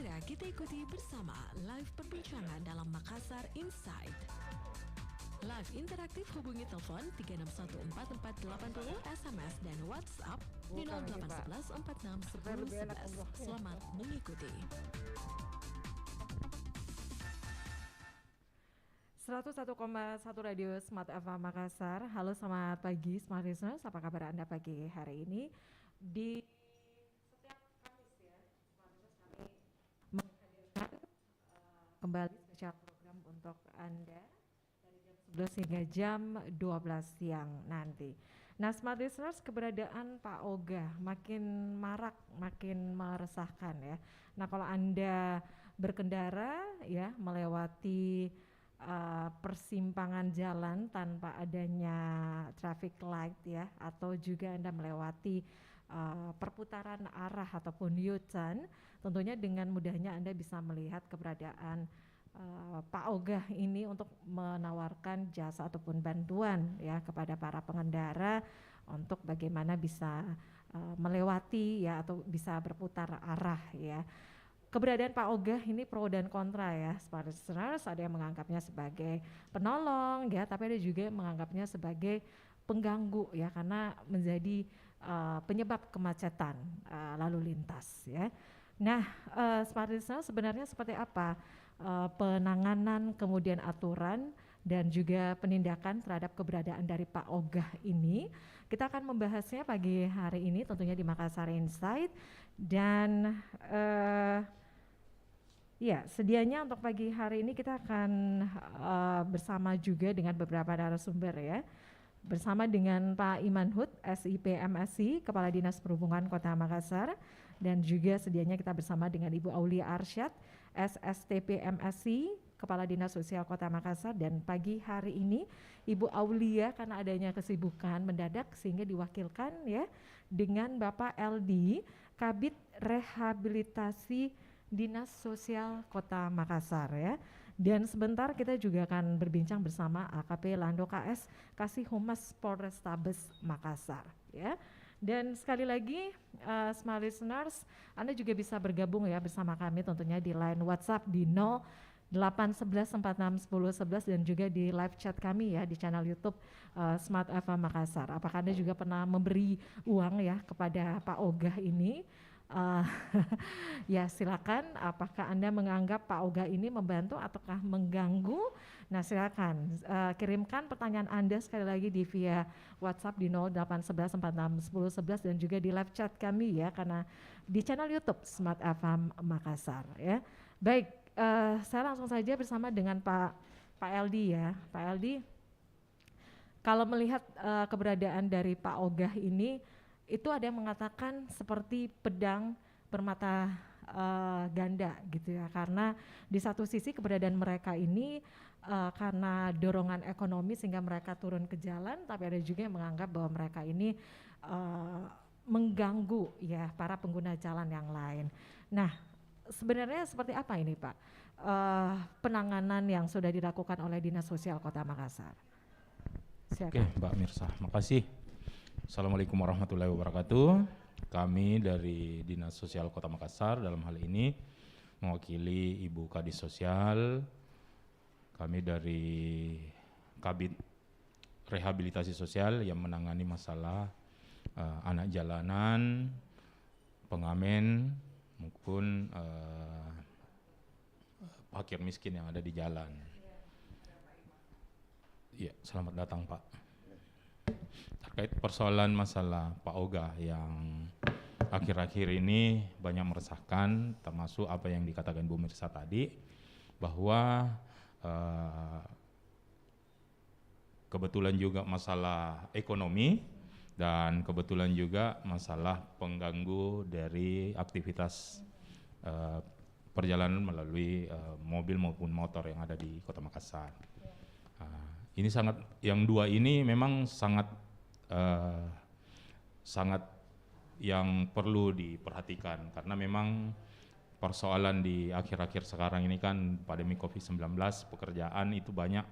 Segera kita ikuti bersama live perbincangan dalam Makassar Insight. Live interaktif hubungi telepon 361440, SMS dan WhatsApp di 0811 46 10 11. Selamat mengikuti. 101,1 Radio Smart FM Makassar. Halo, selamat pagi Smart Listeners. Apa kabar Anda pagi hari ini? Di setiap Kamis ya, Smart Listeners kami menghadirkan kembali spesial program untuk Anda dari jam 11 hingga jam 12 siang nanti. Nah, Smart Listeners, keberadaan Pak Oga makin marak, makin meresahkan ya. Nah, kalau Anda berkendara ya melewati persimpangan jalan tanpa adanya traffic light ya, atau juga Anda melewati perputaran arah ataupun U-turn, tentunya dengan mudahnya Anda bisa melihat keberadaan Pak Ogah ini untuk menawarkan jasa ataupun bantuan ya kepada para pengendara untuk bagaimana bisa melewati ya atau bisa berputar arah ya. Keberadaan Pak Ogah ini pro dan kontra ya, Smart Listeners. Ada yang menganggapnya sebagai penolong ya, tapi ada juga yang menganggapnya sebagai pengganggu ya, karena menjadi penyebab kemacetan lalu lintas ya. Nah, Smart Listeners, sebenarnya seperti apa penanganan kemudian aturan dan juga penindakan terhadap keberadaan dari Pak Ogah ini? Kita akan membahasnya pagi hari ini tentunya di Makassar Insight. Dan ya, sedianya untuk pagi hari ini kita akan bersama juga dengan beberapa narasumber ya. Bersama dengan Pak Iman Hud, SIP MSI, Kepala Dinas Perhubungan Kota Makassar, dan juga sedianya kita bersama dengan Ibu Aulia Arsyad, SSTP MSI, Kepala Dinas Sosial Kota Makassar. Dan pagi hari ini Ibu Aulia karena adanya kesibukan mendadak sehingga diwakilkan ya dengan Bapak LD, Kabid Rehabilitasi Dinas Sosial Kota Makassar ya. Dan sebentar kita juga akan berbincang bersama AKP Lando KS, Kasih Humas Polrestabes Makassar ya. Dan sekali lagi Smart Listeners, Anda juga bisa bergabung ya bersama kami tentunya di line WhatsApp di 0811 46 10 11 dan juga di live chat kami ya di channel YouTube Smart FM Makassar. Apakah Anda juga pernah memberi uang ya kepada Pak Ogah ini? Ya silakan, apakah Anda menganggap Pak Oga ini membantu ataukah mengganggu? Nah silakan kirimkan pertanyaan Anda sekali lagi di via WhatsApp di 0811 46 10 11 dan juga di live chat kami ya, karena di channel YouTube Smart FM Makassar ya. Baik, saya langsung saja bersama dengan Pak LD ya. Pak LD, kalau melihat keberadaan dari Pak Ogah ini, itu ada yang mengatakan seperti pedang bermata ganda gitu ya, karena di satu sisi keberadaan mereka ini karena dorongan ekonomi sehingga mereka turun ke jalan, tapi ada juga yang menganggap bahwa mereka ini mengganggu ya para pengguna jalan yang lain. Nah, sebenarnya seperti apa ini Pak penanganan yang sudah dilakukan oleh Dinas Sosial Kota Makassar? Oke, Mbak Mirsa, makasih. Assalamualaikum warahmatullahi wabarakatuh. Kami dari Dinas Sosial Kota Makassar dalam hal ini mewakili Ibu Kadis Sosial. Kami dari Kabid Rehabilitasi Sosial yang menangani masalah anak jalanan, pengamen maupun fakir miskin yang ada di jalan. Ya, selamat datang Pak. Terkait persoalan masalah Pak Oga yang akhir-akhir ini banyak meresahkan, termasuk apa yang dikatakan Bu Mirsa tadi, bahwa kebetulan juga masalah ekonomi dan kebetulan juga masalah pengganggu dari aktivitas perjalanan melalui mobil maupun motor yang ada di Kota Makassar. Ini sangat, yang dua ini memang sangat yang perlu diperhatikan, karena memang persoalan di akhir-akhir sekarang ini kan pandemi COVID-19, pekerjaan itu banyak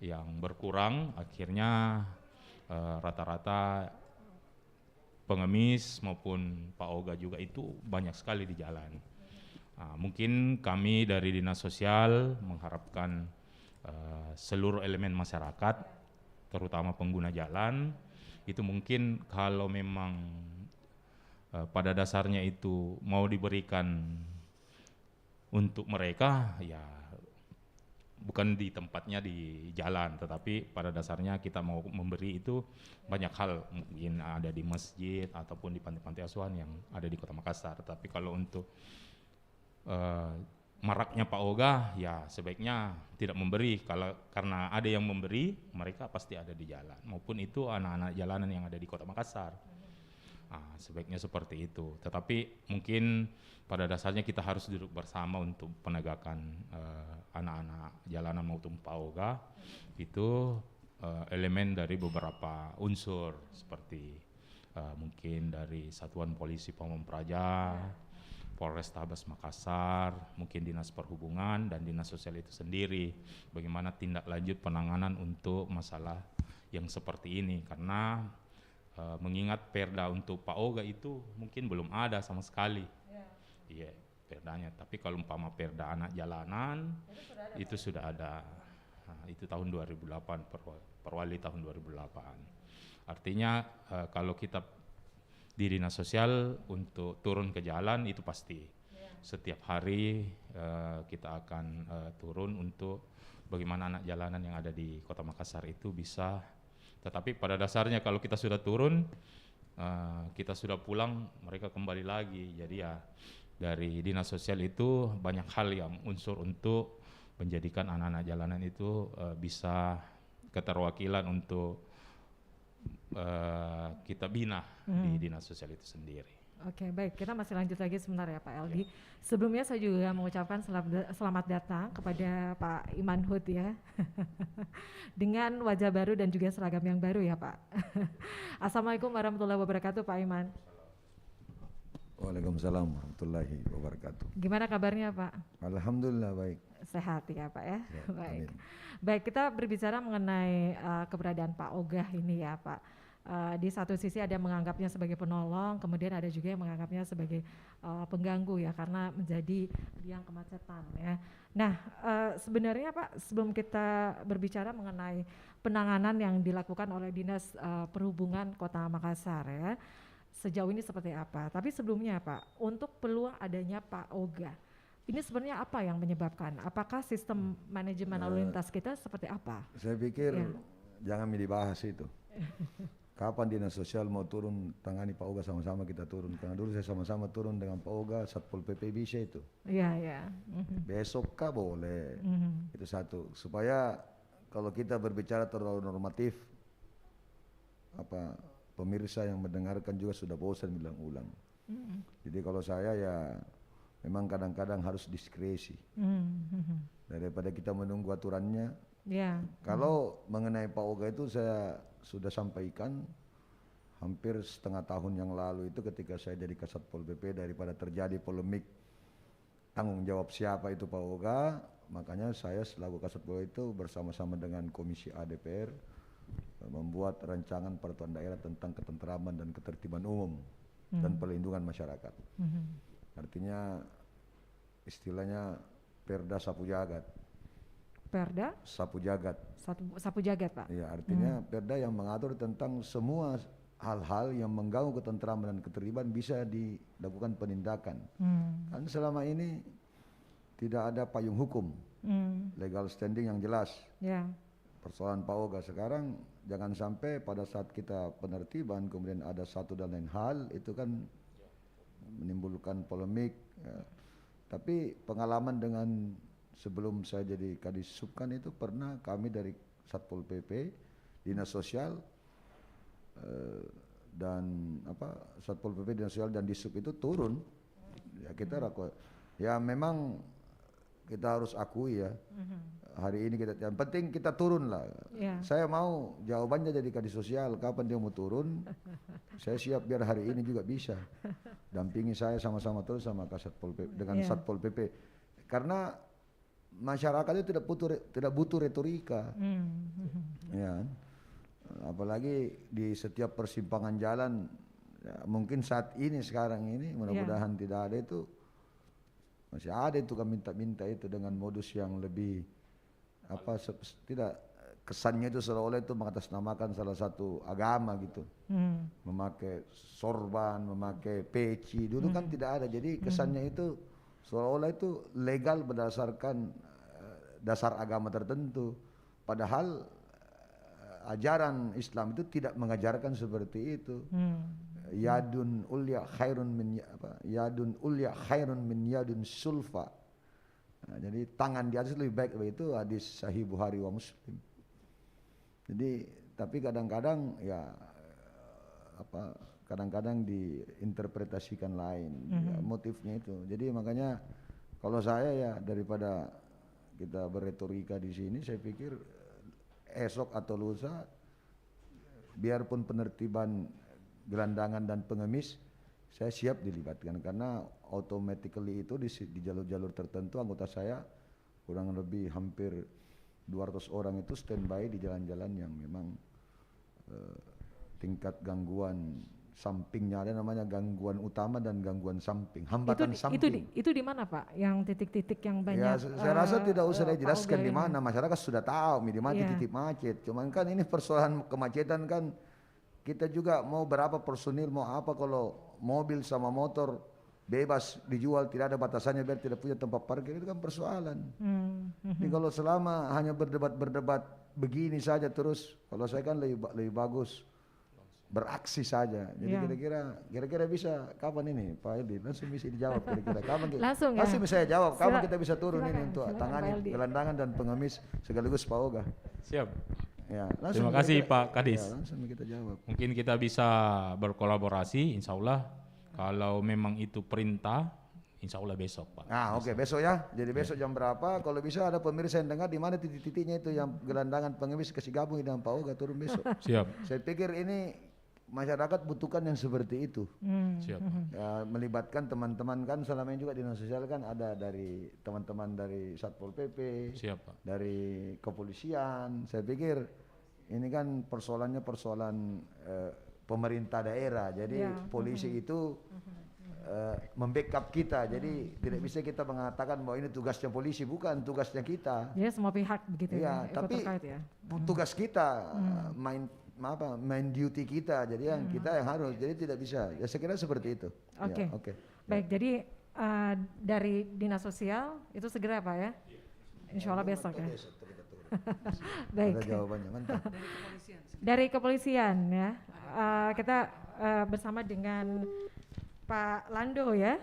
yang berkurang, akhirnya rata-rata pengemis maupun Pak Oga juga itu banyak sekali di jalan. Mungkin kami dari Dinas Sosial mengharapkan seluruh elemen masyarakat, terutama pengguna jalan, itu mungkin kalau memang pada dasarnya itu mau diberikan untuk mereka, ya bukan di tempatnya di jalan, tetapi pada dasarnya kita mau memberi itu banyak hal, mungkin ada di masjid ataupun di panti-panti asuhan yang ada di Kota Makassar. Tapi kalau untuk maraknya Pak Oga, ya sebaiknya tidak memberi. Karena ada yang memberi, mereka pasti ada di jalan, maupun itu anak-anak jalanan yang ada di Kota Makassar. Sebaiknya seperti itu. Tetapi mungkin pada dasarnya kita harus duduk bersama untuk penegakan anak-anak jalanan maupun Pak Oga. Itu elemen dari beberapa unsur seperti mungkin dari Satuan Polisi Pamong Praja, Polrestabes Makassar, mungkin Dinas Perhubungan dan Dinas Sosial itu sendiri. Bagaimana tindak lanjut penanganan untuk masalah yang seperti ini, karena mengingat perda untuk Pak Oga itu mungkin belum ada sama sekali. Iya, perdanya. Tapi kalau umpama perda anak jalanan itu sudah ada. Itu tahun 2008, perwali tahun 2008. Artinya kalau kita di Dinas Sosial untuk turun ke jalan itu pasti. Setiap hari kita akan turun untuk bagaimana anak jalanan yang ada di Kota Makassar itu bisa. Tetapi pada dasarnya kalau kita sudah turun, kita sudah pulang, mereka kembali lagi. Jadi ya dari Dinas Sosial itu banyak hal yang unsur untuk menjadikan anak-anak jalanan itu bisa keterwakilan untuk kita bina di Dinas Sosial itu sendiri. Oke, baik. Kita masih lanjut lagi sebentar ya Pak Eldi. Sebelumnya saya juga mengucapkan selamat datang kepada Pak Iman Hud ya. Dengan wajah baru dan juga seragam yang baru ya Pak. Assalamualaikum warahmatullahi wabarakatuh Pak Iman. Waalaikumsalam warahmatullahi wabarakatuh. Gimana kabarnya Pak? Alhamdulillah baik. Sehat ya Pak ya. Ya, Baik. amin. Baik, kita berbicara mengenai keberadaan Pak Ogah ini ya Pak. Di satu sisi ada yang menganggapnya sebagai penolong, kemudian ada juga yang menganggapnya sebagai pengganggu ya, karena menjadi biang kemacetan ya. Nah, sebenarnya Pak, sebelum kita berbicara mengenai penanganan yang dilakukan oleh Dinas Perhubungan Kota Makassar ya, sejauh ini seperti apa? Tapi sebelumnya Pak, untuk peluang adanya Pak Oga, ini sebenarnya apa yang menyebabkan? Apakah sistem manajemen lalu lintas kita seperti apa? Saya pikir Ya. jangan dibahas itu. Kapan Dinas Sosial mau turun tangani Pak Oga, sama-sama kita turun. Karena dulu saya sama-sama turun dengan Pak Oga, Satpol PP bisa itu. Iya, ya. Besok kah boleh. Itu satu. Supaya kalau kita berbicara terlalu normatif, pemirsa yang mendengarkan juga sudah bosan bilang ulang. Jadi kalau saya ya memang kadang-kadang harus diskresi. Daripada kita menunggu aturannya. Ya. Kalau mengenai Pak Oga itu saya sudah sampaikan hampir setengah tahun yang lalu itu ketika saya jadi Kasatpol PP, daripada terjadi polemik tanggung jawab siapa itu Pak Oga, makanya saya selaku Kasatpol itu bersama-sama dengan Komisi A DPR membuat rancangan peraturan daerah tentang ketentraman dan ketertiban umum dan perlindungan masyarakat. Artinya istilahnya Perda Sapu Jagat. Perda Sapu Jagat. sapu jagat Pak. Ya, artinya perda yang mengatur tentang semua hal-hal yang mengganggu ketentraman dan ketertiban bisa dilakukan penindakan. Kan selama ini tidak ada payung hukum, legal standing yang jelas. Ya. Persoalan Pak Oga sekarang jangan sampai pada saat kita penertiban kemudian ada satu dan lain hal itu kan menimbulkan polemik. Ya. Tapi pengalaman dengan sebelum saya jadi Kadisub kan itu pernah kami dari Satpol PP, Dinas Sosial dan Satpol PP, Dinas Sosial dan Disub itu turun. Ya kita ya memang kita harus akui ya. Hari ini yang penting kita turun lah. Ya. Saya mau jawabannya jadi Kadis Sosial, kapan dia mau turun? Saya siap biar hari ini juga bisa. Dampingi saya sama-sama terus sama Kasatpol PP dengan Satpol PP. Karena masyarakat itu tidak butuh retorika, ya. Apalagi di setiap persimpangan jalan, ya, mungkin saat ini sekarang ini mudah-mudahan tidak ada itu Masih ada itu kan minta-minta itu dengan modus yang lebih apa tidak kesannya itu seolah-olah itu mengatasnamakan salah satu agama gitu. Memakai sorban, memakai peci, dulu kan tidak ada. Jadi kesannya itu seolah-olah itu legal berdasarkan dasar agama tertentu. Padahal ajaran Islam itu tidak mengajarkan seperti itu. Yadun ulya khairun min yadun ulya khairun min yadun sulfa. Nah, jadi tangan di atas lebih baik dari itu, hadis Sahih Bukhari wa Muslim. Jadi tapi kadang-kadang ya kadang-kadang diinterpretasikan lain ya, motifnya itu. Jadi makanya kalau saya ya daripada kita berretorika di sini, saya pikir esok atau lusa biarpun penertiban gelandangan dan pengemis, saya siap dilibatkan karena automatically itu di jalur-jalur tertentu anggota saya kurang lebih hampir 200 orang itu standby di jalan-jalan yang memang tingkat gangguan sampingnya, ada namanya gangguan utama dan gangguan samping, hambatan samping. Itu di mana Pak? Yang titik-titik yang banyak? Ya, saya rasa tidak usah dijelaskan di mana, masyarakat sudah tahu di mana titik macet. Cuman kan ini persoalan kemacetan kan, kita juga mau berapa personil, mau apa, kalau mobil sama motor bebas dijual tidak ada batasannya biar tidak punya tempat parkir, itu kan persoalan. Jadi kalau selama hanya berdebat begini saja terus, kalau saya kan lebih bagus beraksi saja. Jadi kira-kira bisa kapan ini Pak Edi langsung bisa dijawab kira-kira kapan langsung bisa jawab kapan kita bisa turun ini untuk tangani gelandangan dan pengemis sekaligus Pak Oga. Siap. Ya, terima kasih Pak Kadis. Ya, langsung kita jawab. Mungkin kita bisa berkolaborasi, insya Allah kalau memang itu perintah, insya Allah besok Pak. Nah oke, besok ya. Jadi besok jam berapa? Kalau bisa ada pemirsa yang dengar di mana titik-titiknya itu yang gelandangan pengemis kasih gabung dengan Pak Oga turun besok. Siap. Saya pikir ini masyarakat butuhkan yang seperti itu. Siap. Ya, melibatkan teman-teman kan selama ini juga di dinas sosial kan ada dari teman-teman dari Satpol PP, siap, Pak, dari kepolisian. Saya pikir ini kan persoalannya persoalan pemerintah daerah. Jadi polisi itu membackup kita. Jadi tidak bisa kita mengatakan bahwa ini tugasnya polisi, bukan tugasnya kita. Ya semua pihak begitu ya. Tapi terkait, tugas kita main duty kita, jadi yang kita yang harus, jadi tidak bisa. Ya saya kira seperti itu. Oke. Ya, oke. Baik, jadi dari dinas sosial itu segera Pak ya? Insya Allah besok ya. Baik. Ada jawabannya, mantap. Dari kepolisian ya, kita bersama dengan Pak Lando ya,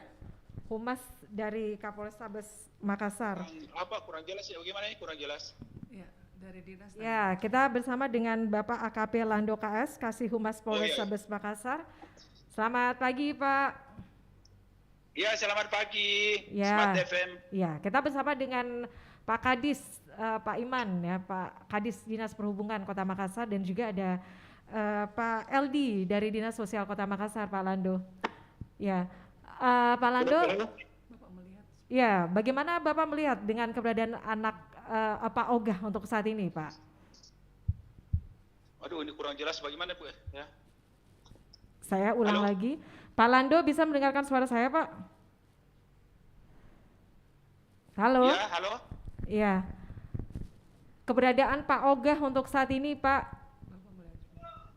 Humas dari Kapolrestabes Makassar. Apa kurang jelas ya? Bagaimana ini kurang jelas? Ya. Dari dinas ya, kita bersama dengan Bapak AKP Lando KS, Kasih Humas Polrestabes Makassar. Selamat pagi Pak. Ya, selamat pagi. Ya, Smart FM. Ya, kita bersama dengan Pak Kadis, Pak Iman ya, Pak Kadis Dinas Perhubungan Kota Makassar, dan juga ada Pak LD dari Dinas Sosial Kota Makassar, Pak Lando. Ya, Pak Lando. Bapak melihat. Ya, bagaimana Bapak melihat dengan keberadaan anak Pak Oga untuk saat ini, Pak? Aduh, ini kurang jelas bagaimana, Bu? Ya. Saya ulang lagi. Pak Lando bisa mendengarkan suara saya, Pak? Halo? Ya, halo. Iya. Keberadaan Pak Oga untuk saat ini, Pak.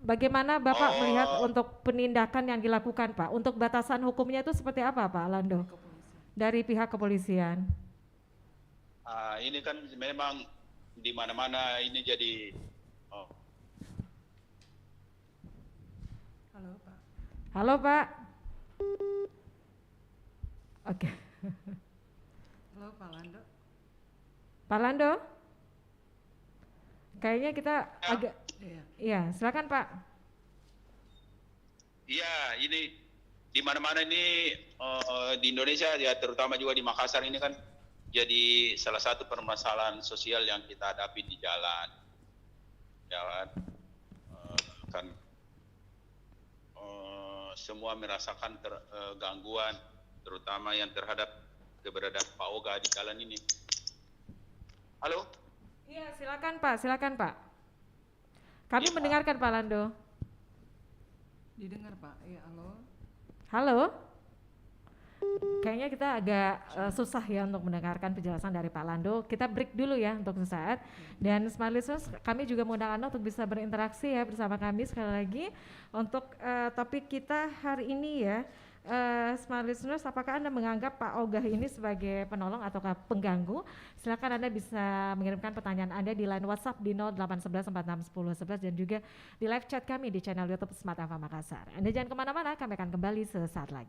Bagaimana Bapak melihat untuk penindakan yang dilakukan, Pak? Untuk batasan hukumnya itu seperti apa, Pak Lando? Dari pihak kepolisian. Ini kan memang di mana-mana ini jadi. Halo Pak. Halo Pak. Oke. Halo Pak Lando. Pak Lando. Kayaknya kita agak. Iya, silakan Pak. Iya, ini di mana-mana ini di Indonesia ya, terutama juga di Makassar ini kan jadi salah satu permasalahan sosial yang kita hadapi di jalan, ya kan, semua merasakan gangguan, terutama yang terhadap keberadaan Pak Oga di jalan ini. Halo? Iya, silakan Pak. Kami mendengarkan Pak Lando. Didengar Pak, ya halo. Halo? Kayaknya kita agak susah ya untuk mendengarkan penjelasan dari Pak Lando. Kita break dulu ya untuk sesaat. Dan Smart Listeners, kami juga mengundang Anda untuk bisa berinteraksi ya bersama kami sekali lagi untuk topik kita hari ini ya. Smart Listeners, apakah Anda menganggap Pak Ogah ini sebagai penolong atau pengganggu? Silakan Anda bisa mengirimkan pertanyaan Anda di line WhatsApp di 0811 461011 dan juga di live chat kami di channel YouTube Smart FM Makassar. Anda jangan kemana-mana, kami akan kembali sesaat lagi.